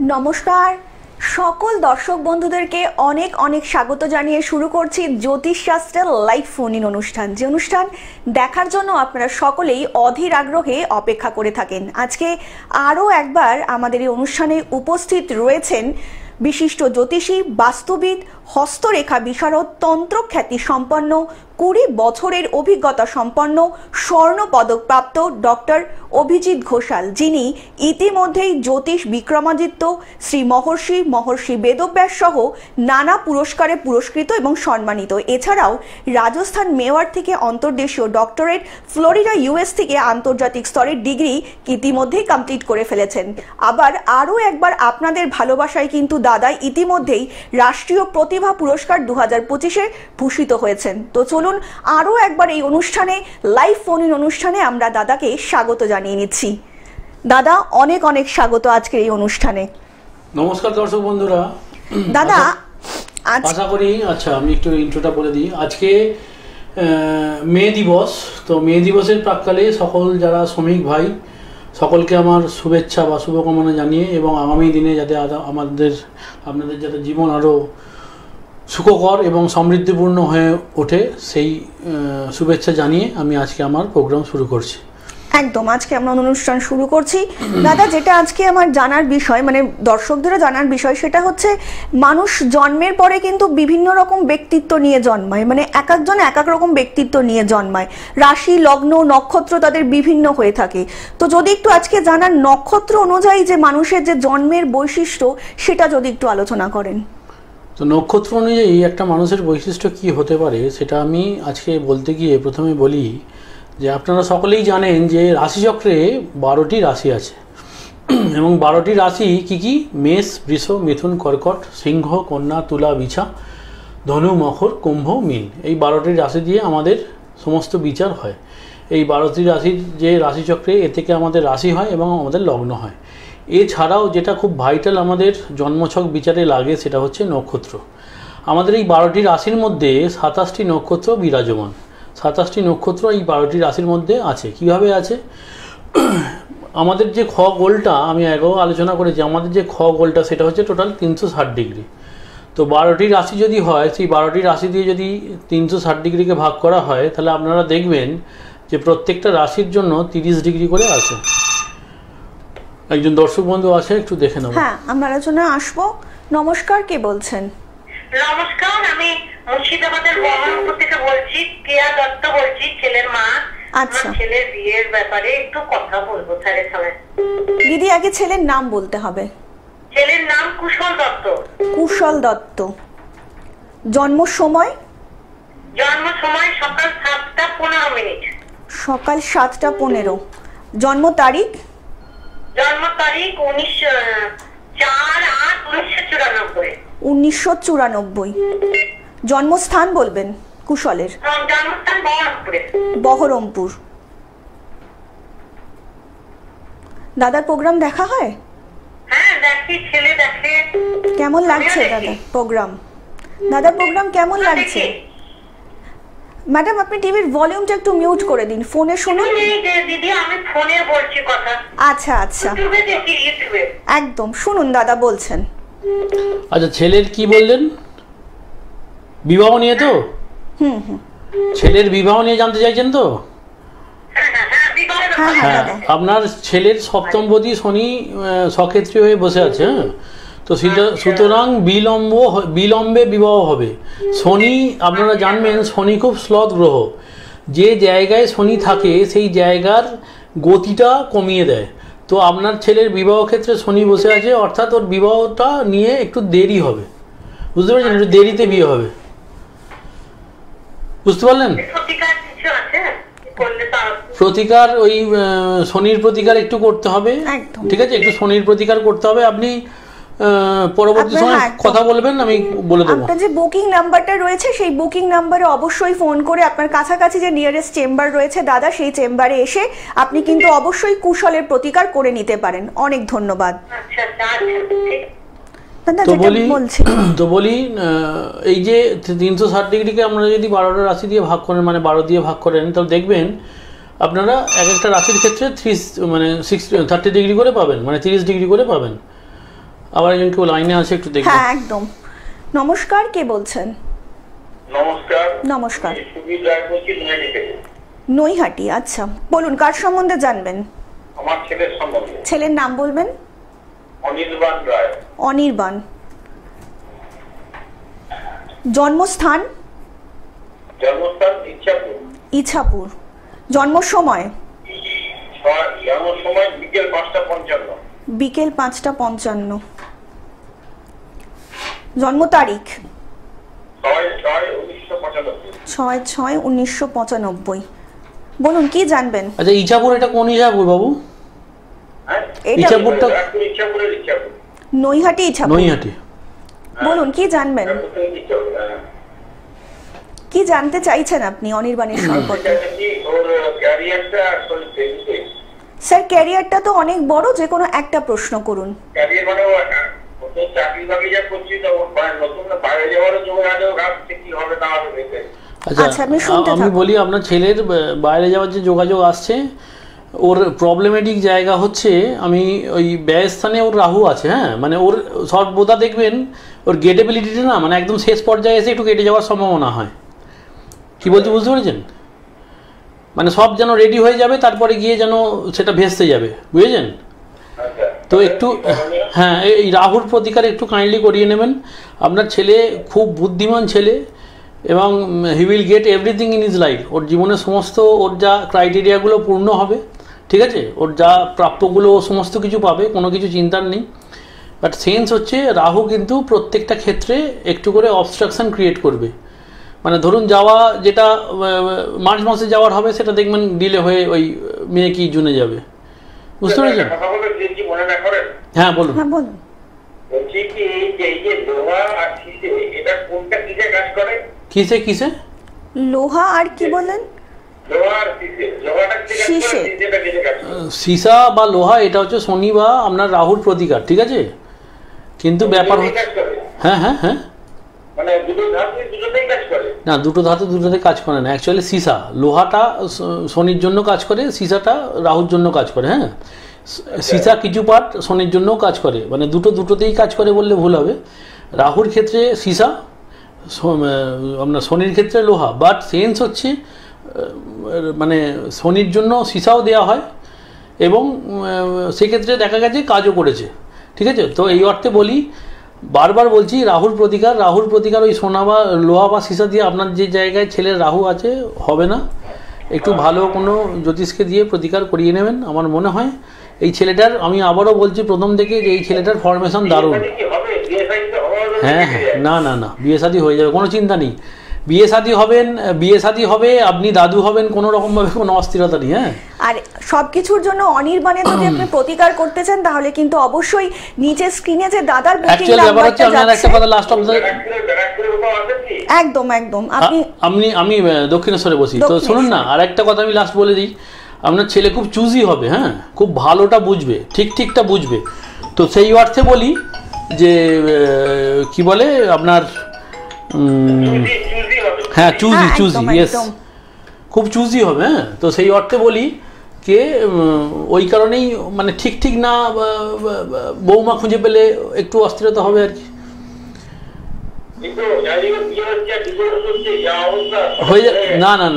নমস্কার সকল দর্শক বন্ধুদেরকে অনেক অনেক স্বাগত জানিয়ে শুরু করছি জ্যোতিষশাস্ত্রের লাইভ ফোন ইন অনুষ্ঠান, যে অনুষ্ঠান দেখার জন্য আপনারা সকলেই অধীর আগ্রহে অপেক্ষা করে থাকেন। আজকে আরও একবার আমাদের এই অনুষ্ঠানে উপস্থিত রয়েছেন বিশিষ্ট জ্যোতিষী, বাস্তুবিদ, হস্তরেখা বিশারদ, তন্ত্রখ্যাতি সম্পন্ন, 20 বছরের অভিজ্ঞতা সম্পন্ন, স্বর্ণ পদকপ্রাপ্ত ডক্টর অভিজিৎ ঘোষাল, যিনি ইতিমধ্যেই জ্যোতিষ বিক্রমাদিত্য, শ্রী মহর্ষি বেদব্যাস সহ নানা পুরস্কারে পুরস্কৃত এবং সম্মানিত। এছাড়াও রাজস্থান মেওয়ার থেকে অন্তর্দেশীয় ডক্টরেট, ফ্লোরিডা ইউএস থেকে আন্তর্জাতিক স্তরের ডিগ্রি ইতিমধ্যেই কমপ্লিট করে ফেলেছেন। আবার আরও একবার আপনাদের ভালোবাসায় কিন্তু দাদা ইতিমধ্যেই রাষ্ট্রীয় প্রতিভা পুরস্কার 2025-এ ভূষিত হয়েছেন। তো চলুন আরও একবার এই অনুষ্ঠানে, লাইভ ফোন ইন অনুষ্ঠানে আমরা দাদাকে স্বাগত জানিয়ে নিচ্ছি। দাদা অনেক অনেক স্বাগত আজকের এই অনুষ্ঠানে। নমস্কার দর্শক বন্ধুরা। দাদা আশা করি আমি একটু ইন্ট্রোটা বলে দিই। আজকে মে দিবস, তো মে দিবসের প্রাক্কালে সকল যারা শ্রমিক ভাই সকলকে আমার শুভেচ্ছা বা শুভকামনা জানিয়ে এবং আগামী দিনে যাতে আপনাদের যাতে জীবন আরও সুখকর এবং সমৃদ্ধিপূর্ণ হয়ে ওঠে সেই শুভেচ্ছা জানিয়ে আমি আজকে আমার প্রোগ্রাম শুরু করছি। একদম, আজকে আমরা অনুষ্ঠান শুরু করছি। দাদা, যেটা আজকে আমার জানার বিষয়, মানে দর্শকদেরও জানার বিষয়, সেটা হচ্ছে মানুষ জন্মের পরে কিন্তু বিভিন্ন রকম ব্যক্তিত্ব নিয়ে জন্মায়, মানে এক একজন এক এক রকম ব্যক্তিত্ব নিয়ে জন্মায়। রাশি, লগ্ন, নক্ষত্র তাদের বিভিন্ন হয়ে থাকে। তো যদি একটু আজকে জানার নক্ষত্র অনুযায়ী যে মানুষের যে জন্মের বৈশিষ্ট্য, সেটা যদি একটু আলোচনা করেন। তো নক্ষত্র অনুযায়ী একটা মানুষের বৈশিষ্ট্য কি হতে পারে সেটা আমি আজকে বলতে গিয়ে প্রথমে বলি যে আপনারা সকলেই জানেন যে রাশিচক্রে 12টি রাশি আছে এবং 12টি রাশি কি কি? মেষ, বৃষ, মিথুন, কর্কট, সিংহ, কন্যা, তুলা, বিছা, ধনু, মকর, কুম্ভ, মীন। এই 12টি রাশি দিয়ে আমাদের সমস্ত বিচার হয়। এই 12টি রাশির যে রাশিচক্রে এ থেকে আমাদের রাশি হয় এবং আমাদের লগ্ন হয়। এছাড়াও যেটা খুব ভাইটাল আমাদের জন্মছক বিচারে লাগে সেটা হচ্ছে নক্ষত্র। আমাদের এই 12টি রাশির মধ্যে 27টি নক্ষত্র বিরাজমান। 27টি নক্ষত্র এই 12টি রাশির মধ্যে আছে। কিভাবে আছে? আমাদের যে খ গোলটা আমি আগেও আলোচনা করেছি, আমাদের যে খ গোলটা সেটা হচ্ছে টোটাল 360 ডিগ্রি। তো 12টি রাশি যদি হয়, সেই 12টি রাশি দিয়ে যদি 360 ডিগ্রিকে ভাগ করা হয়, তাহলে আপনারা দেখবেন যে প্রত্যেকটা রাশির জন্য 30 ডিগ্রি করে আসে। একজন দর্শক বন্ধু আছে, একটু দেখে নেব। হ্যাঁ, আমরা আলোচনা আসবো। নমস্কার, কে বলছেন? নমস্কার, আমি মুর্শিদাবাদের বহরমপুর থেকে বলছি, কেয়া দত্ত বলছি, ছেলের মা। আচ্ছা, ছেলের বিয়ের ব্যাপারে একটু কথা বলবো স্যারের সঙ্গে। দিদি আগে ছেলের নাম বলতে হবে। ছেলের নাম কুশল দত্ত। কুশল দত্ত। জন্ম সময়? জন্ম সময় সকাল 7:15। সকাল 7:15। জন্ম তারিখ? জন্ম তারিখ 4/8/1994। 1994। জন্মস্থান বলবেন কুশলের? জন্মস্থান বহরমপুরে। বহরমপুর। দাদার প্রোগ্রাম দেখা হয়? হ্যাঁ দেখি, ছেলে দেখে। কেমন লাগছে দাদা প্রোগ্রাম? দাদার প্রোগ্রাম কেমন লাগছে? ম্যাডাম, আপনি টিভির ভলিউমটা একটু মিউট করে দিন, ফোনে শুনুন। দিদি আমি ফোনে বলছি কথা। আচ্ছা আচ্ছা, ইউটিউবে দেখি, ইউটিউবে একদম শুনুন, দাদা বলছেন। আচ্ছা, ছেলের কি বললেন? বিবাহ নিয়ে তো? ছেলের বিবাহ নিয়ে জানতে চাইছেন তো? হ্যাঁ, আপনার ছেলের সপ্তমপতি শনি সক্ষেত্রী হয়ে বসে আছে। হ্যাঁ, তো সুতরাং বিলম্বে বিবাহ হবে। শনি, আপনারা জানবেন শনি খুব স্লথ গ্রহ। যে জায়গায় শনি থাকে সেই জায়গার গতিটা কমিয়ে দেয়। তো আপনার ছেলের বিবাহ ক্ষেত্রে শনি বসে আছে, অর্থাৎ ওর বিবাহটা নিয়ে একটু দেরি হবে। বুঝতে পারছেন? একটু দেরিতে বিয়ে হবে। বুঝতে পারলেন? প্রতিকার, ওই শনির প্রতিকার একটু করতে হবে। ঠিক আছে, একটু শনির প্রতিকার করতে হবে। আপনি পরবর্তী সময় কথা বলবেন, আমি বলে দেবো। আপনার যে বুকিং নাম্বারটা রয়েছে সেই বুকিং নাম্বারে অবশ্যই ফোন করে আপনার কাছাকাছি যে নিয়ারেস্ট চেম্বার রয়েছে দাদা, সেই চেম্বারে এসে আপনি কিন্তু অবশ্যই কুশলের প্রতিকার করে নিতে পারেন। অনেক ধন্যবাদ। তো বলি এই যে 360 ডিগ্রিকে আমরা যদি 12টা রাশি দিয়ে ভাগ করেন, মানে 12 দিয়ে ভাগ করেন, তাহলে দেখবেন আপনারা এক একটা রাশির ক্ষেত্রে 30 ডিগ্রি করে পাবেন, মানে 30 ডিগ্রি করে পাবেন। আবার একজন কেউ লাইনে আছে, একটু দেখবেন। হ্যাঁ একদম। নমস্কার, কে বলছেন? নমস্কার। নমস্কার। সুবীর রায় বলছি, নৈহাটি থেকে। নৈহাটি, আচ্ছা বলুন কার সম্বন্ধে জানবেন? আমার ছেলের সম্বন্ধে। ছেলের নাম বলবেন? অনির্বাণ রায়। অনির্বাণ। জন্মস্থান? জন্মস্থান ইচ্ছাপুর। ইছাপুর। জন্ম সময়? জন্ম সময় বিকেল 5:55। বিকেল 5:55। জন্ম তারিখ? 6/6/1995। 6/6/1995। বলুন কি জানবেন? আচ্ছা, ইছাপুর এটা কোন ইছাপুর বাবু? হ্যাঁ, এটা ইছাপুরটা ইচ্ছাপুরের ইচ্ছাপুর। নৈহাটি ইছাপুর। নৈহাটি। বলুন কি জানবেন? কি জানতে চাইছেন আপনি অনির্বাণের সম্পর্কে? ওর ক্যারিয়ারটা আসলে দেখতে। স্যার ক্যারিয়ারটা তো অনেক বড়, যে কোনো একটা প্রশ্ন করুন। ক্যারিয়ার মানে ও চাকরি বাকরি যা করছি, তো ওর নতুন বাইরে যাওয়ারও জমি আছে, ও ভাবছে কি হবে না হবে দেখে। আচ্ছা, আপনি শুনতে আমি থাকুন। বলি, আপনার ছেলের বাইরে যাওয়ার যে যোগাযোগ আসছে, ওর প্রবলেমেটিক জায়গা হচ্ছে, আমি ওই ব্যয়স্থানে ওর রাহু আছে। হ্যাঁ, মানে ওর সর্বদা দেখবেন ওর গেটেবিলিটিটা না, মানে একদম শেষ পর্যায়ে এসে একটু কেটে যাওয়ার সম্ভাবনা হয়। কি বলছি বুঝতে পেরেছেন? মানে সব যেন রেডি হয়ে যাবে, তারপরে গিয়ে যেন সেটা ভেস্তে যাবে, বুঝেছেন? তো একটু হ্যাঁ, এই রাহুর প্রতিকার একটু কাইন্ডলি করিয়ে নেবেন। আপনার ছেলে খুব বুদ্ধিমান ছেলে, এবং he will get everything in his life. ওর জীবনের সমস্ত ওর যা ক্রাইটেরিয়াগুলো পূর্ণ হবে, ঠিক আছে? ওর যা প্রাপ্যগুলো সমস্ত কিছু পাবে, কোনো কিছু চিন্তার নেই। বাট সেন্স হচ্ছে রাহু কিন্তু প্রত্যেকটা ক্ষেত্রে একটু করে অবস্ট্রাকশন ক্রিয়েট করবে। মানে ধরুন যাওয়া যেটা মার্চ মাসে যাওয়ার হবে, সেটা দেখবেন ডিলে হয়ে ওই মে কি জুনে যাবে। বুঝতে পেরেছেন? হ্যাঁ বলুন। হ্যাঁ বলুন। বলছি কি, এই যে লোহা আর শীষে, এটা কোনটা কিসে কাজ করে? কিসে কিসে? লোহা আর কি বলেন? লোহা আর শীষে। লোহাটা কিসে কাজ শীষে। করে, শীষেটা কিসে কাজ করে? সীসা বা লোহা এটা হচ্ছে শনি বা আপনার রাহুর প্রতিকার, ঠিক আছে? কিন্তু ব্যাপার দুটোতেই হচ্ছে, কাজ করে? হ্যাঁ হ্যাঁ হ্যাঁ, মানে দুটো ধাতু দুটোতেই কাজ করে? না দুটো ধাতু দুটোতে কাজ করে না। অ্যাকচুয়ালি সীসা লোহাটা শনির জন্য কাজ করে, সীসাটা রাহুর জন্য কাজ করে। হ্যাঁ, সীসা কিছু পার্ট শনির জন্যও কাজ করে, মানে দুটোতেই কাজ করে বললে ভুল হবে। রাহুর ক্ষেত্রে সীসা, আপনার শনির ক্ষেত্রে লোহা। বাট সেন্স হচ্ছে মানে শনির জন্য সীসাও দেওয়া হয়, এবং সেক্ষেত্রে দেখা গেছে কাজও করেছে, ঠিক আছে? তো এই অর্থে বলি, বারবার বলছি, রাহুর প্রতিকার ওই সোনা বা লোহা বা সীসা দিয়ে আপনার যে জায়গায় ছেলের রাহু আছে হবে না। একটু ভালো কোনো জ্যোতিষকে দিয়ে প্রতিকার করিয়ে নেবেন। আমার মনে হয় এই ছেলেটার, আমি আবারও বলছি প্রথম থেকে, যে এই ছেলেটার ফরমেশন দারুণ। হ্যাঁ হ্যাঁ, না না না, বিয়ে শাদী হয়ে যাবে, কোনো চিন্তা নেই। বিয়ে শাদী হবে, আপনি দাদু হবেন, কোনো রকমভাবে কোনো অস্থিরতা নেই। হ্যাঁ, আর সবকিছুর জন্য অনির্বাণে যদি আপনি প্রতিকার করতে চান, তাহলে কিন্তু অবশ্যই নিচে স্ক্রিনে যে দাদার বুকিং অ্যাকচুয়ালি ব্যাপার হচ্ছে, নাম্বারটা আপনার একটা যাচ্ছে, কথা লাস্ট অফ দ্য, একদম একদম আমি দক্ষিণেশ্বরে বসি তো, শুনুন না, আর একটা কথা আমি লাস্ট বলে দিই। আপনার ছেলে খুব চুজি হবে, হ্যাঁ, খুব ভালোটা বুঝবে, ঠিকটা বুঝবে। তো সেই অর্থে বলি যে কি বলে আপনার, হ্যাঁ চুজি, ইয়েস, খুব চুজি হবে। হ্যাঁ, তো সেই অর্থে বলি কে ওই কারণেই, মানে ঠিক না বৌমা খুঁজে পেলে একটু অস্থিরতা হবে আর কি।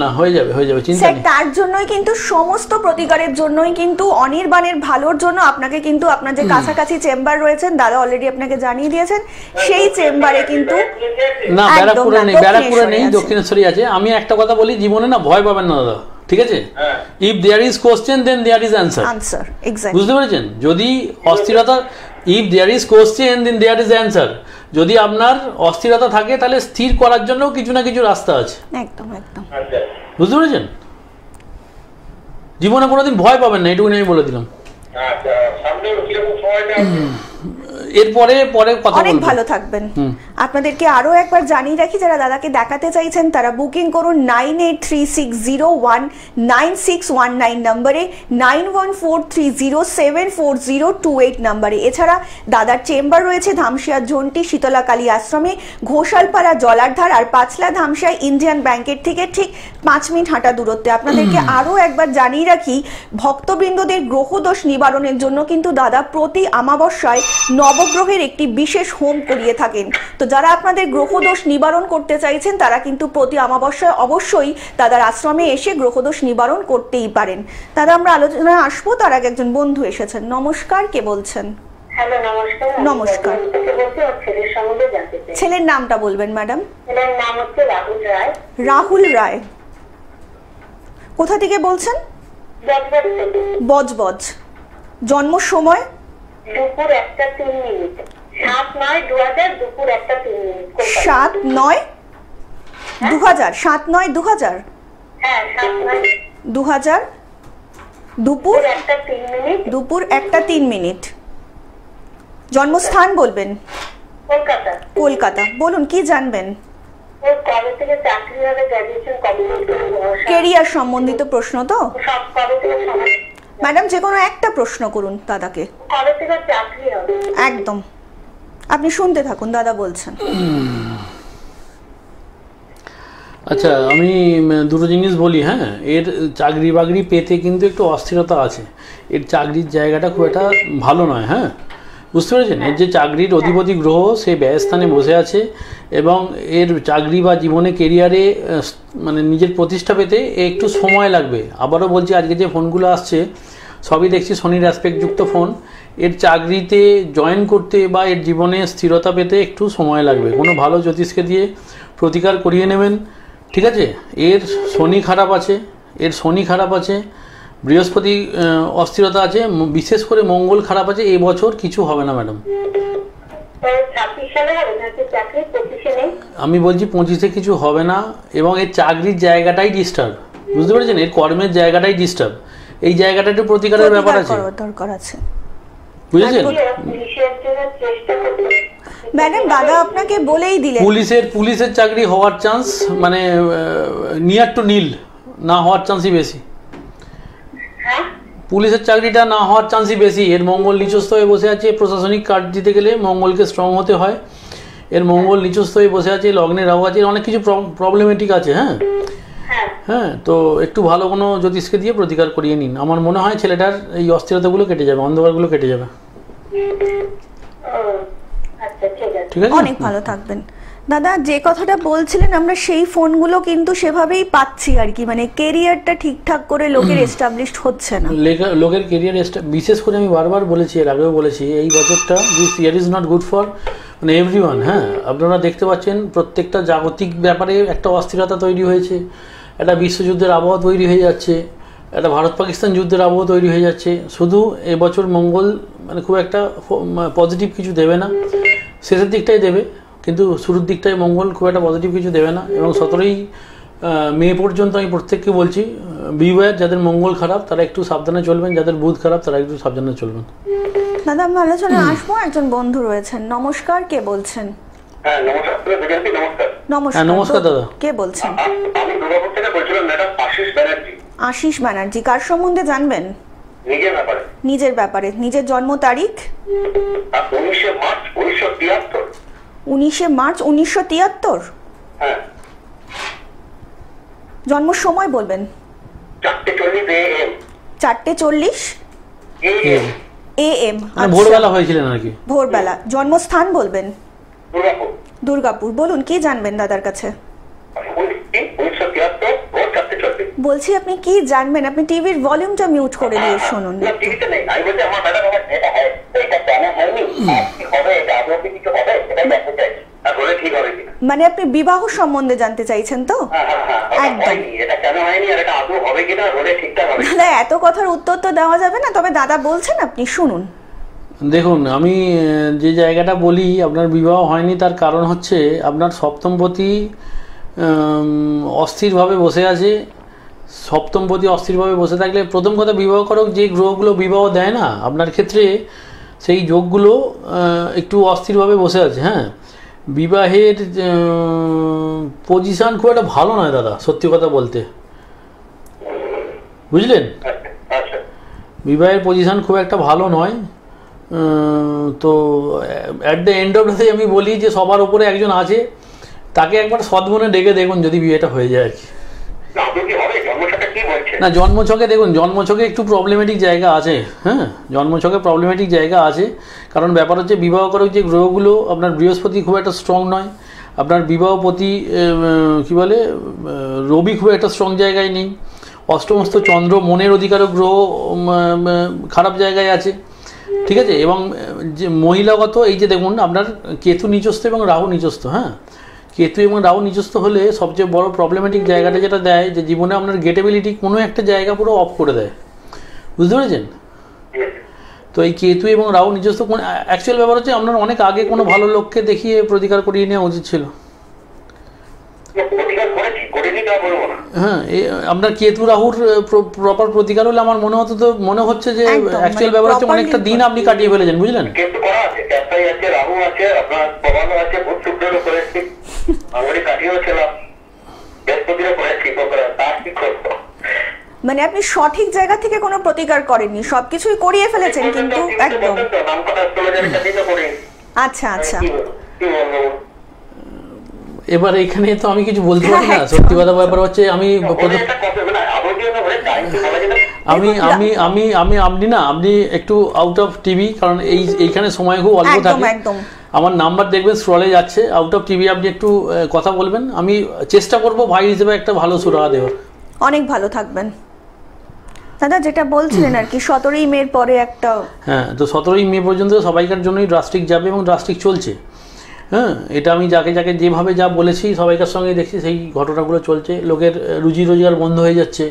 না হয়ে যাবে, চিন্তা নেই। তার জন্যই কিন্তু, সমস্ত প্রতিকারের জন্যই কিন্তু, অনির্বাণের ভালোর জন্য আপনাকে কিন্তু, আপনার যে কাছাকাছি চেম্বার রয়েছেন, দাদা অলরেডি আপনাকে জানিয়ে দিয়েছেন, সেই চেম্বারে কিন্তু, না ব্যারাকপুরে নেই, দক্ষিণেশ্বরী আছে। আমি একটা কথা বলি, জীবনে না ভয় পাবেন না দাদা, ঠিক আছে? If there is question then there is answer. বুঝতে পেরেছেন? যদি অস্থিরতা, if there is question then there is answer. যদি আপনার অস্থিরতা থাকে, তাহলে স্থির করার জন্য কিছু না কিছু রাস্তা আছে। একদম একদম, বুঝতে পেরেছেন? জীবনে কোনোদিন ভয় পাবেন না, এটুকুনি আমি বলে দিলাম। এরপরে কথা অনেক বলবো। ভালো থাকবেন। আপনাদেরকে আরো একবার জানিয়ে রাখি, যারা দাদাকে দেখাতে চাইছেন তারা বুকিং করুন 9836019619 নম্বরে, 9143074028 নম্বরে। এছাড়া দাদার চেম্বার রয়েছে ধামসিয়া ঝন্টি শীতলা কালী আশ্রমে, ঘোষালপাড়া জলারধার, আর পাঁচলা ধামসিয়া ইন্ডিয়ান ব্যাংকের থেকে ঠিক 5 মিনিট হাঁটা দূরত্বে। আপনাদেরকে আরো একবার জানিয়ে রাখি, ভক্তবৃন্দদের গ্রহদোষ নিবারণের জন্য কিন্তু দাদা প্রতি অমাবস্যায় নব নবগ্রহের একটি বিশেষ হোম করিয়ে থাকেন। তো যারা আপনাদের গ্রহদোষ নিবারণ করতে চাইছেন তারা কিন্তু প্রতি অমাবস্যায় অবশ্যই দাদার আশ্রমে এসে গ্রহদোষ নিবারণ করতেই পারেন। দাদা, আমরা আলোচনায় আসবো, তার আগে একজন বন্ধু এসেছেন। নমস্কার, কে বলছেন? হ্যালো, নমস্কার। নমস্কার। ছেলের সম্বন্ধে জানতে চাই। ছেলের নামটা বলবেন ম্যাডাম? ছেলের নাম হচ্ছে রাহুল রায়। রাহুল রায়। কোথা থেকে বলছেন? বজবজ থেকে। বজবজ। জন্ম সময়? দুপুর 1:03। 7/9/2000 দুপুর 1:03। 7/9/2000। 7/9/2000। হ্যাঁ, 2000 দুপুর 1:03। দুপুর 1:03। জন্মস্থান বলবেন? কলকাতা। কলকাতা। বলুন, কি জানবেন? ওর কবে থেকে চাকরি হবে, গ্র্যাজুয়েশন কমপ্লিট করবে, কেরিয়ার সম্বন্ধিত প্রশ্ন তো? সব কবে থেকে সময়। ম্যাডাম, যে কোনো একটা প্রশ্ন করুন দাদাকে। কবে থেকে চাকরি হবে? একদম। আপনি শুনতে থাকুন, দাদা বলছেন। আচ্ছা, আমি দুটো জিনিস বলি। হ্যাঁ, এর চাকরি বাকরি পেতে কিন্তু একটু অস্থিরতা আছে। এর চাকরির জায়গাটা খুব একটা ভালো নয়। হ্যাঁ, বুঝতে পেরেছেন? এর যে চাকরির অধিপতি গ্রহ সে ব্যয়স্থানে বসে আছে এবং এর চাকরি বা জীবনে কেরিয়ারে মানে নিজের প্রতিষ্ঠা পেতে একটু সময় লাগবে। আবারও বলছি, আজকে যে ফোনগুলো আসছে সবই দেখছি শনির অ্যাসপেক্টযুক্ত ফোন। এর চাকরিতে জয়েন করতে বা এর জীবনে স্থিরতা পেতে একটু সময় লাগবে। কোনো ভালো জ্যোতিষকে দিয়ে প্রতিকার করিয়ে নেবেন, ঠিক আছে? এর শনি খারাপ আছে, বৃহস্পতি অস্থিরতা আছে, বিশেষ করে মঙ্গল খারাপ আছে। এই বছর কিছু হবে না ম্যাডাম। 26 সালে হবে নাকি চাকরি? 25-এ? আমি বলছি 25-এ কিছু হবে না এবং এর চাকরির জায়গাটাই ডিস্টার্ব। বুঝতে পেরেছেন? এর কর্মের জায়গাটাই ডিস্টার্ব। এই জায়গাটা একটু প্রতিকারের ব্যাপার আছে, দরকার আছে, বুঝেছেন? পুলিশের জন্য চেষ্টা করতে। ম্যাডাম, দাদা আপনাকে বলেই দিলেন পুলিশের চাকরি হওয়ার চান্স মানে নিয়ার টু নীল, না হওয়ার চান্সই বেশি। হ্যাঁ, পুলিশের চাকরিটা না হওয়ার চান্সই বেশি। এর মঙ্গল নিচস্থ হয়ে বসে আছে। প্রশাসনিক কাজ দিতে গেলে মঙ্গলকে স্ট্রং হতে হয়। এর মঙ্গল নিচস্থ হয়ে বসে আছে, লগ্নে রাহু আছে, অনেক কিছু প্রবলেমেটিক আছে। হ্যাঁ, তো একটু ভালো কোনো জ্যোতিষকে দিয়ে প্রতিকার করিয়ে নিন। আমার মনে হয় ছেলেটার এই অস্থিরতাগুলো কেটে যাবে, অন্ধকারগুলো কেটে যাবে। আচ্ছা, ঠিক আছে, অনেক ভালো থাকবেন। দাদা, যে কথাটা বলছিলেন আমরা সেই ফোনগুলো কিন্তু সেভাবেই পাচ্ছি আর কি, মানে কেরিয়ারটা ঠিকঠাক করে লোকের এস্টাবলিশড হচ্ছে না। লোকের কেরিয়ার বিশেষ করে আমি বারবার বলেছি, এর আগেও বলেছি, এই বছরটা this year is not good for মানে এভরিওয়ান। হ্যাঁ, আপনারা দেখতে পাচ্ছেন প্রত্যেকটা জাগতিক ব্যাপারে একটা অস্থিরতা তৈরি হয়েছে, একটা বিশ্বযুদ্ধের আবহাওয়া তৈরি হয়ে যাচ্ছে, একটা ভারত পাকিস্তান যুদ্ধের আবহাওয়া তৈরি হয়ে যাচ্ছে। শুধু এবছর মঙ্গল মানে খুব একটা পজিটিভ কিছু দেবে না, শেষের দিকটাই দেবে, কিন্তু শুরুর দিকটায় মঙ্গল খুব একটা পজিটিভ কিছু দেবে না। এবং 17ই মে পর্যন্ত আমি প্রত্যেককে বলছি, বিওয়্যার, যাদের মঙ্গল খারাপ তারা একটু সাবধানে চলবেন, যাদের বুধ খারাপ তারা একটু সাবধানে চলবেন। দাদা, আমি আলোচনায় আসবো, একজন বন্ধু রয়েছেন। নমস্কার, কে বলছেন? হ্যাঁ, নমস্কার। নমস্কার। নমস্কার দাদা। কে বলছেন? আমি দুর্গাপুর থেকে বলছিলাম ম্যাডাম, আশিস ব্যানার্জি। আশিস ব্যানার্জি। কার সম্বন্ধে জানবেন? নিজের ব্যাপারে। নিজের ব্যাপারে। নিজের জন্ম তারিখ? 19 মার্চ 1973। 19 মার্চ 1973। হ্যাঁ। জন্ম সময় বলবেন? 4:40 AM। 4:40 AM। ভোরবেলা হয়েছিলেন আর কি? ভোরবেলা। জন্মস্থান বলবেন? দুর্গাপুর। দুর্গাপুর। বলুন, কি জানবেন দাদার কাছে? 1973 ভোর 4:40। বলছি আপনি কি জানবেন? আপনি টিভির ভলিউমটা মিউট করে দিয়ে শুনুন। না, টিভিতে নেই। আমি বলছি আমার ম্যাডাম, আমার এটা হয়, এটা কেন হয়নি, কি হবে, এটা আদৌ কি কিছু হবে, এটা জানতে চাইছি। আর বলে ঠিক হবে কিনা। মানে আপনি বিবাহ সম্বন্ধে জানতে চাইছেন তো? একদম। এটা কেন হয়নি আর এটা আদৌ হবে কিনা, বলে ঠিকঠাক হবে। দাদা, এত কথার উত্তর তো দেওয়া যাবে না, তবে দাদা বলছেন, আপনি শুনুন। দেখুন, আমি যে জায়গাটা বলি আপনার বিবাহ হয়নি, তার কারণ হচ্ছে আপনার সপ্তমপতি অস্থিরভাবে বসে আছে। সপ্তমপতি অস্থিরভাবে বসে থাকলে প্রথম কথা, বিবাহ করক যে গ্রহগুলো বিবাহ দেয় না আপনার ক্ষেত্রে, সেই যোগগুলো একটু অস্থিরভাবে বসে আছে। হ্যাঁ, বিবাহের পজিশান খুব একটা ভালো নয় দাদা, সত্যি কথা বলতে, বুঝলেন? বিবাহের পজিশান খুব একটা ভালো নয়। তো at the end of the day আমি বলি যে সবার উপরে একজন আছে, তাকে একবার সদ্মনে ডেকে দেখুন যদি বিয়েটা হয়ে যায় আর কি। না জন্মছকে দেখুন, জন্মছকে একটু প্রবলেমেটিক জায়গা আছে, হ্যাঁ জন্মছকে প্রবলেমেটিক জায়গা আছে। কারণ ব্যাপার হচ্ছে বিবাহকারক যে গ্রহগুলো আপনার বৃহস্পতি খুব একটা স্ট্রং নয়, আপনার বিবাহপতি কি বলে রবি খুব একটা স্ট্রং জায়গায় নেই, অষ্টমস্থ চন্দ্র মনের অধিকারক গ্রহ খারাপ জায়গায় আছে, ঠিক আছে। এবং যে মহিলাগত এই যে দেখুন আপনার কেতু নিচস্থ এবং রাহু নিচস্থ, হ্যাঁ কেতু এবং রাহু নিচস্থ হলে সবচেয়ে বড় প্রবলেমেটিক জায়গাটা যেটা দেয় যে জীবনে আপনার গেটেবিলিটি কোনো একটা জায়গা পুরো অফ করে দেয়, বুঝতে পেরেছেন। তো এই কেতু এবং রাহু নিজস্ব কোন অ্যাকচুয়াল ব্যাপার হচ্ছে আপনার অনেক আগে কোনো ভালো লোককে দেখিয়ে প্রতিকার করিয়ে নেওয়া উচিত ছিল। হ্যাঁ আপনার কেতু রাহুর প্রপার প্রতিকার হলে আমার মনে হচ্ছে যে অ্যাকচুয়াল ব্যাপার হচ্ছে অনেকটা দিন আপনি কাটিয়ে ফেলেছেন, বুঝলেন। মানে আপনি সঠিক জায়গা থেকে কোনো প্রতিকার করেননি, সবকিছুই করিয়ে ফেলেছেন কিন্তু একদম। আচ্ছা আচ্ছা, এবার এখানে তো আমি কিছু বলতে পারি না, সত্যি কথা ব্যাপার হচ্ছে আপনি একটু আউট অফ টিভি, কারণ এইখানে সময় খুব অল্প থাকে। আমার নাম্বার দেখবেন স্ক্রলে যাচ্ছে, আউট অফ টিভি আপনি একটু কথা বলবেন, আমি চেষ্টা করব ভাই হিসেবে একটা ভালো সুরাহা দেওয়ার। অনেক ভালো থাকবেন দাদা। যেটা বলছিলেন আর কি 17ই মের পরে একটা, হ্যাঁ তো 17ই মে পর্যন্ত সবাইকার জন্যই ড্রাস্টিক যাবে এবং ড্রাস্টিক চলছে, হ্যাঁ এটা আমি যাকে যাকে যেভাবে যা বলেছি সবাইকার সঙ্গে দেখছি সেই ঘটনাগুলো চলছে। লোকের রুজি রোজগার বন্ধ হয়ে যাচ্ছে,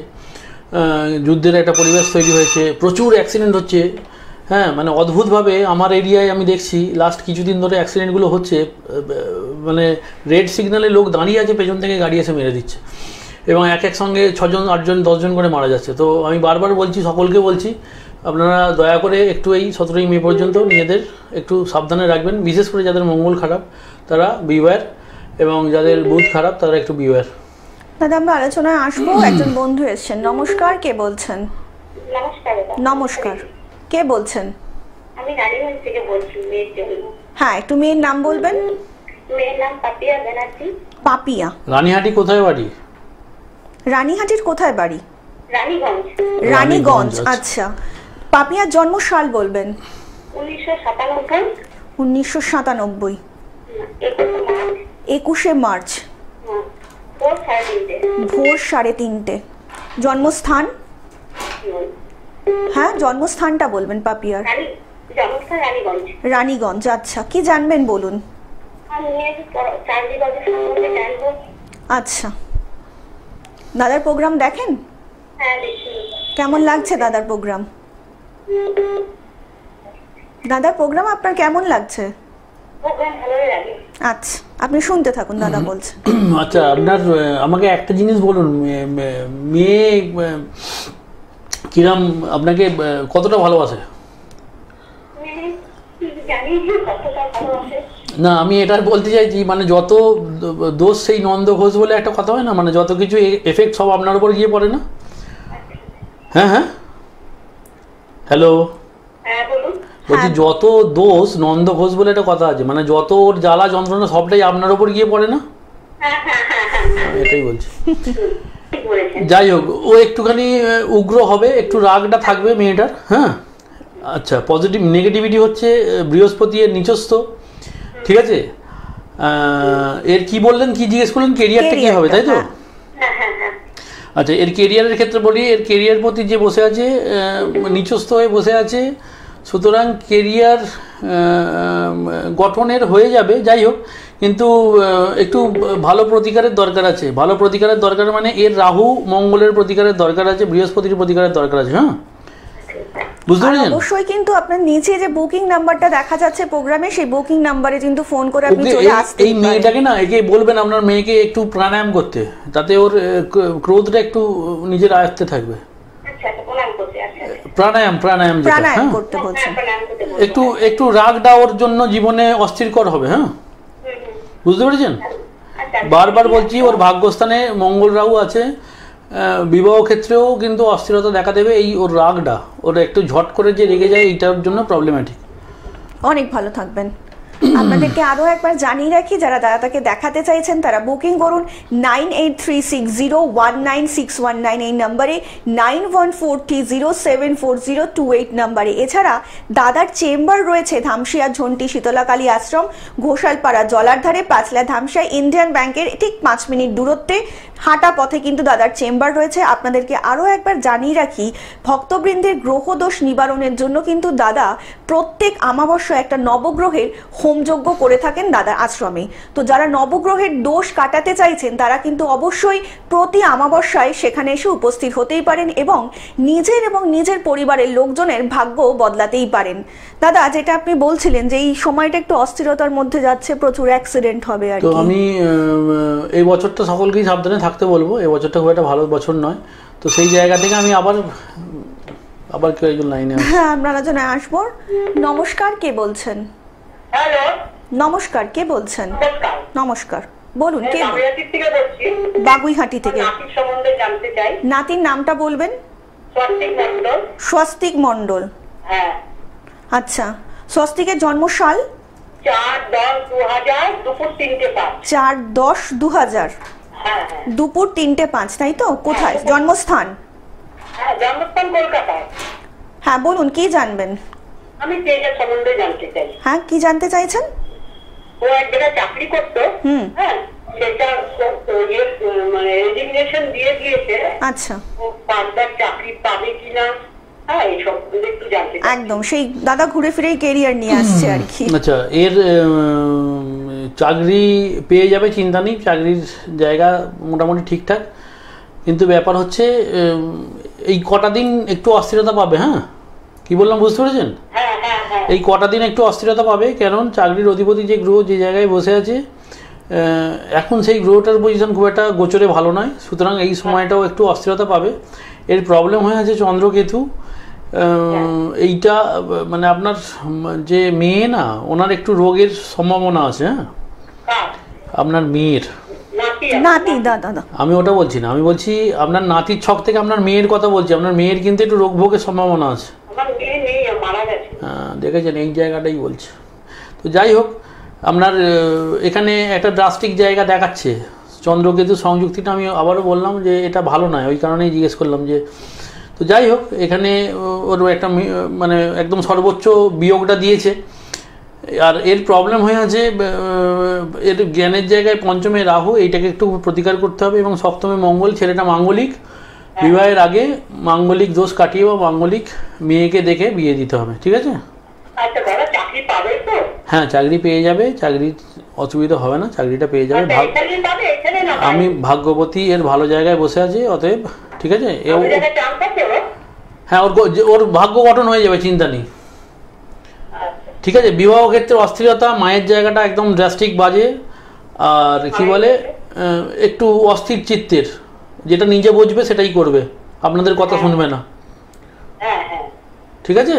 যুদ্ধের একটা পরিবেশ তৈরি হয়েছে, প্রচুর অ্যাক্সিডেন্ট হচ্ছে, হ্যাঁ মানে অদ্ভুতভাবে আমার এরিয়ায় আমি দেখছি লাস্ট কিছুদিন ধরে অ্যাক্সিডেন্টগুলো হচ্ছে, মানে রেড সিগন্যালে লোক দাঁড়িয়ে আছে, পেছন থেকে গাড়ি এসে মেরে দিচ্ছে এবং এক সঙ্গে 6 জন 8 জন 10 জন করে মারা যাচ্ছে। তো আমি বারবার বলছি, সকলকে বলছি আপনারা দয়া করে একটু এই 17ই মে পর্যন্ত নিজেদের একটু সাবধানে রাখবেন, বিশেষ করে যাদের মঙ্গল খারাপ তারা বিওয়্যার, এবং যাদের বুধ খারাপ তারা একটু বিওয়্যার। দাদা আমরা আলোচনায় আসবো, একজন বন্ধু এসেছেন। নমস্কার, কে বলছেন? নমস্কার। নমস্কার, কে বলছেন? আমি রানীগঞ্জ থেকে বলছি, মেয়ের জন্য। হ্যাঁ একটু মেয়ের নাম বলবেন। মেয়ের নাম পাপিয়া ব্যানার্জি। পাপিয়া। রানীহাটি কোথায় বাড়ি? রানীহাটির কোথায় বাড়ি? রানীগঞ্জ। রানীগঞ্জ, আচ্ছা। পাপিয়ার জন্মসাল বলবেন। 1997। 1997। 21শে মার্চ। ভোর 3:30। জন্মস্থান? হ্যাঁ জন্মস্থানটা বলবেন পাপিয়ার। জন্মস্থান রানীগঞ্জ। রানীগঞ্জ, আচ্ছা। কি জানবেন বলুন। আচ্ছা, দাদার প্রোগ্রাম দেখেন? হ্যাঁ দেখি। কেমন লাগছে দাদার প্রোগ্রাম? দাদার প্রোগ্রাম আপনার কেমন লাগছে? ভালোই লাগে। আচ্ছা আপনি শুনতে থাকুন, দাদা বলছেন। আচ্ছা আপনার আমাকে একটা জিনিস বলুন, মেয়ে কিরাম আপনাকে কতটা ভালোবাসে? না আমি এটা বলতে চাইছি মানে যত দোষ সেই নন্দ ঘোষ বলে একটা কথা হয় না, মানে যত কিছু এফেক্ট সব আপনার উপর গিয়ে পড়ে না? হ্যাঁ হ্যাঁ হ্যালো, বলছি যত দোষ নন্দ ঘোষ বলে একটা কথা আছে, মানে যত ওর জ্বালা যন্ত্রণা সবটাই আপনার উপর গিয়ে পড়ে না, এটাই বলছি। যাই হোক ও একটুখানি উগ্র হবে, একটু রাগটা থাকবে মেয়েটার, হ্যাঁ আচ্ছা। পজিটিভ নেগেটিভিটি হচ্ছে বৃহস্পতি এর নিচস্থ, ঠিক আছে। এর কি বললেন, কি জিজ্ঞেস করলেন, কেরিয়ারটা কি হবে তাই তো? আচ্ছা এর কেরিয়ারের ক্ষেত্রে বলি, এর কেরিয়ার প্রতি যে বসে আছে নিচস্থ হয়ে বসে আছে, সুতরাং কেরিয়ার গঠনের হয়ে যাবে। যাই হোক কিন্তু একটু ভালো প্রতিকারের দরকার আছে। ভালো প্রতিকারের দরকার মানে এর রাহু মঙ্গলের প্রতিকারের দরকার আছে, বৃহস্পতির প্রতিকারের দরকার আছে, হ্যাঁ বুঝতে পেরেছেন? অবশ্যই কিন্তু আপনার নিচে যে বুকিং নাম্বারটা দেখা যাচ্ছে প্রোগ্রামে, সেই বুকিং নাম্বারে কিন্তু ফোন করে আপনি চলে আসতে পারেন। এই মেয়েটাকে না, একে বলবেন আপনার মেয়েকে একটু প্রাণায়াম করতে, তাতে ওর ক্রোধটা একটু নিজের আয়ত্তে থাকবে। প্রাণায়াম প্রাণায়াম করতে বলছেন। একটু রাগটা ওর জন্য জীবনে অস্থিরকর হবে, হ্যাঁ বুঝতে পেরেছেন? বারবার বলছি ওর ভাগ্যস্থানে মঙ্গল রাহু আছে, বিবাহ ক্ষেত্রেও কিন্তু অস্থিরতা দেখা দেবে। এই ওর রাগটা, ওর একটু ঝট করে যে রেগে যায়, এইটার জন্য প্রবলেমেটিক। অনেক ভালো থাকবেন। আপনাদেরকে আরও একবার জানিয়ে রাখি, যারা দাদাকে দেখাতে চাইছেন তারা বুকিং করুন 9836019619 এই নাম্বারে, 9143074028 নাম্বারে। এছাড়া দাদার চেম্বার রয়েছে ধামসিয়া ঝন্টি শীতলাকালী আশ্রম, ঘোষালপাড়া জলার ধারে, পাঁচলা ধামসায় ইন্ডিয়ান ব্যাংকের ঠিক 5 মিনিট দূরত্বে হাঁটা পথে কিন্তু দাদার চেম্বার রয়েছে। আপনাদেরকে আরও একবার জানিয়ে রাখি, ভক্তবৃন্দের গ্রহদোষ নিবারণের জন্য কিন্তু দাদা প্রত্যেক অমাবস্যায় একটা নবগ্রহের হোমযজ্ঞ করে থাকেন দাদার আশ্রমে। তো যারা নবগ্রহের দোষ কাটাতে চাইছেন তারা কিন্তু অবশ্যই প্রতি অমাবস্যায় সেখানে এসে উপস্থিত হতেই পারেন এবং নিজের পরিবারের লোকজনের ভাগ্য বদলাতেই পারেন। দাদা, যেটা আপনি বলছিলেন যে এই সময়টা একটু অস্থিরতার মধ্যে যাচ্ছে, প্রচুর অ্যাক্সিডেন্ট হবে আর তো কি। আমি এই বছরটা সকলকেই সাবধানে থাকতে বলবো, এই বছরটা খুব একটা ভালো বছর নয়। তো সেই জায়গা থেকে আমি আবার কেউ একজন লাইনে আছে। হ্যাঁ, আমরা আলোচনা আসবো। নমস্কার, কে বলছেন? হ্যালো, নমস্কার, কে বলছেন? নমস্কার। নমস্কার, বলুন কে? বাগুইহাটি থেকে বলছি। বাগুইহাটি থেকে। নাতির সম্বন্ধে জানতে চাই। নাতির নামটা বলবেন? স্বস্তিক মন্ডল। স্বস্তিক মণ্ডল। হ্যাঁ। আচ্ছা, স্বস্তিকের জন্মসাল? 4-10-2000 দুপুর 3:05। 4-10-2000 হ্যাঁ হ্যাঁ দুপুর 3:05, তাই তো? কোথায় জন্মস্থান? হ্যাঁ, জন্মস্থান কলকাতায়। হ্যাঁ, বলুন কি জানবেন? আমি তেজের সম্বন্ধে জানতে চাই। হ্যাঁ, কি জানতে চাইছেন? ও এক জায়গায় চাকরি করতো। হ্যাঁ, সেটা মানে রেজিগনেশন দিয়ে দিয়েছে। আচ্ছা, ও পাঁচবার চাকরি পাবে কিনা, হ্যাঁ এই সম্বন্ধে একটু জানতে চাই। একদম সেই দাদা ঘুরে ফিরে কেরিয়ার নিয়ে আসছে আর কি। আচ্ছা, এর চাকরি পেয়ে যাবে, চিন্তা নেই, চাকরির জায়গা মোটামুটি ঠিকঠাক। কিন্তু ব্যাপার হচ্ছে এই কটা দিন একটু অস্থিরতা পাবে। হ্যাঁ, কি বললাম বুঝতে পেরেছেন? হ্যাঁ হ্যাঁ হ্যাঁ। এই কটা দিন একটু অস্থিরতা পাবে, কারণ চাকরির অধিপতি যে গ্রহ যে জায়গায় বসে আছে এখন সেই গ্রহটার পজিশন খুব একটা গোচরে ভালো নয়, সুতরাং এই সময়টাও একটু অস্থিরতা পাবে। এর প্রবলেম হয়ে আছে চন্দ্রকেতু। এইটা মানে আপনার যে মেয়ে না, ওনার একটু রোগের সম্ভাবনা আছে। হ্যাঁ, কার? আপনার মেয়ের। নাতি। নাতি, দাদা। আমি ওটা বলছি না, আমি বলছি আপনার নাতির ছক থেকে আপনার মেয়ের কথা বলছি। আপনার মেয়ের কিন্তু একটু রোগ ভোগের সম্ভাবনা আছে। আমার মেয়ে নেই, মারা গেছে। হ্যাঁ, দেখেছেন, এই জায়গাটাই বলছে। তো যাই হোক, আপনার এখানে একটা ড্রাস্টিক জায়গা দেখাচ্ছে চন্দ্রকেতু সংযুক্তিটা। আমি আবারও বললাম যে এটা ভালো নয়, ওই কারণেই জিজ্ঞেস করলাম যে। তো যাই হোক, এখানে ওর একটা মানে একদম সর্বোচ্চ বিয়োগটা দিয়েছে। আর এর প্রবলেম হয়ে আছে এর জ্ঞানের জায়গায় পঞ্চমে রাহু, এইটাকে একটু প্রতিকার করতে হবে। এবং সপ্তমে মঙ্গল, ছেলেটা মাঙ্গলিক, বিবাহের আগে মাঙ্গলিক দোষ কাটিয়ে বা মাঙ্গলিক মেয়েকে দেখে বিয়ে দিতে হবে। ঠিক আছে? আচ্ছা দাদা, চাকরি পাবে তো? হ্যাঁ, চাকরি পেয়ে যাবে, চাকরির অসুবিধা হবে না, চাকরিটা পেয়ে যাবে। আচ্ছা, এখানেই পাবে, এখানে না? আমি ভাগ্যবতী, এর ভালো জায়গায় বসে আছে, অতএব ঠিক আছে। ওই জায়গায় চান্স আছে ওর? হ্যাঁ, ওর ভাগ্য গঠন হয়ে যাবে, চিন্তা নেই। আচ্ছা। ঠিক আছে, বিবাহ ক্ষেত্রে অস্থিরতা, মায়ের জায়গাটা একদম ড্রাস্টিক বাজে। আর কি বলে, একটু অস্থির চিত্তের, যেটা নিজে বুঝবে সেটাই করবে, আপনাদের কথা শুনবে না। হ্যাঁ হ্যাঁ ঠিক আছে,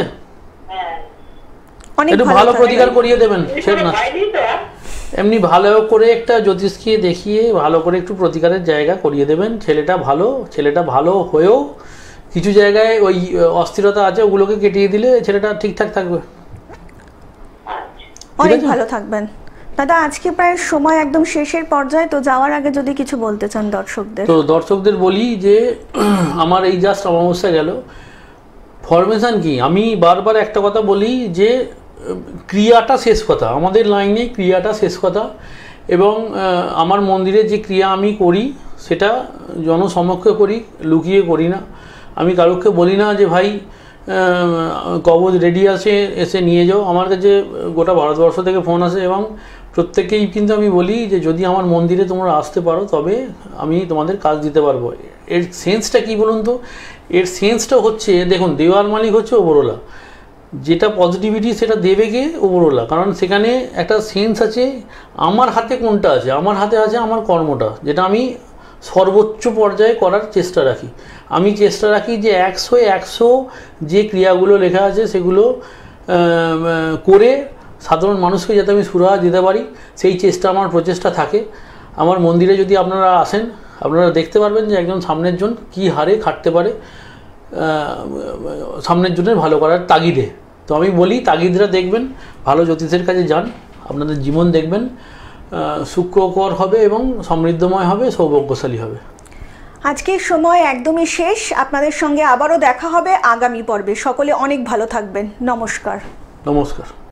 হ্যাঁ। অনেক একটু ভালো প্রতিকার করিয়ে দেবেন। সে না হয়নি তো? এমনি ভালো করে একটা জ্যোতিষকে দেখিয়ে ভালো করে একটু প্রতিকারের জায়গা করিয়ে দেবেন। ছেলেটা ভালো হয়েও কিছু জায়গায় ওই অস্থিরতা আছে, ওগুলোকে কেটিয়ে দিলে ছেলেটা ঠিকঠাক থাকবে। অনেক ভালো থাকবেন দাদা। আজকে প্রায় সময় একদম শেষের পর্যায়ে, তো যাওয়ার আগে যদি কিছু বলতে চান দর্শকদের। তো দর্শকদের বলি যে আমার এই জাস্ট অমাবস্যা গেল, ফরমেশন কি, আমি বারবার একটা কথা বলি যে ক্রিয়াটা শেষ কথা, আমাদের লাইনে ক্রিয়াটা শেষ কথা। এবং আমার মন্দিরে যে ক্রিয়া আমি করি সেটা জনসমক্ষে করি, লুকিয়ে করি না। আমি কারোকে বলি না যে ভাই কবজ রেডি আছে, এসে নিয়ে যাও। আমার কাছে গোটা ভারতবর্ষ থেকে ফোন আসে এবং প্রত্যেকেই কিন্তু আমি বলি যে যদি আমার মন্দিরে তোমরা আসতে পারো তবে আমি তোমাদের কাজ দিতে পারবো। এর সেন্সটা কি বলুন তো? এর সেন্সটা হচ্ছে, দেখুন, দেওয়ার মালিক হচ্ছে ওপরওয়ালা, যেটা পজিটিভিটি সেটা দেবে কে? ওপরওয়ালা। কারণ সেখানে একটা সেন্স আছে, আমার হাতে কোনটা আছে, আমার হাতে আছে আমার কর্মটা, যেটা আমি সর্বোচ্চ পর্যায়ে করার চেষ্টা রাখি। আমি চেষ্টা রাখি যে 100 যে ক্রিয়াগুলো লেখা আছে সেগুলো করে সাধারণ মানুষকে যাতে আমি সুরাহা দিতে পারি, সেই চেষ্টা আমার প্রচেষ্টা থাকে। আমার মন্দিরে যদি আপনারা আসেন, আপনারা দেখতে পারবেন যে একজন সামনের জন কী হারে খাটতে পারে সামনের জনের ভালো করার তাগিদে। তো আমি বলি, তাগিদরা দেখবেন, ভালো জ্যোতিষের কাছে যান, আপনাদের জীবন দেখবেন সুখকর হবে এবং সমৃদ্ধময় হবে, সৌভাগ্যশালী হবে। আজকের সময় একদমই শেষ। আপনাদের সঙ্গে আবারও দেখা হবে আগামী পর্বে। সকলে অনেক ভালো থাকবেন। নমস্কার। নমস্কার।